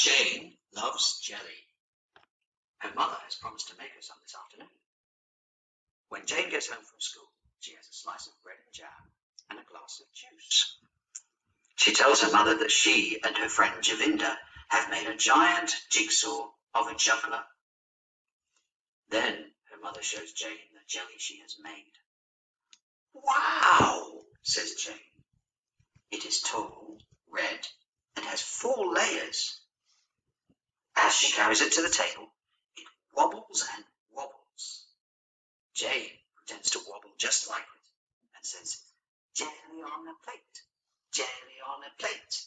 Jane loves jelly. Her mother has promised to make her some this afternoon. When Jane gets home from school, she has a slice of bread and jam and a glass of juice. She tells her mother that she and her friend Javinda have made a giant jigsaw of a juggler. Then her mother shows Jane the jelly she has made. "Wow," says Jane. "It is tall, red, and has 4 layers. As she carries it to the table, it wobbles and wobbles. Jane pretends to wobble just like it and says, "Jelly on a plate, jelly on a plate."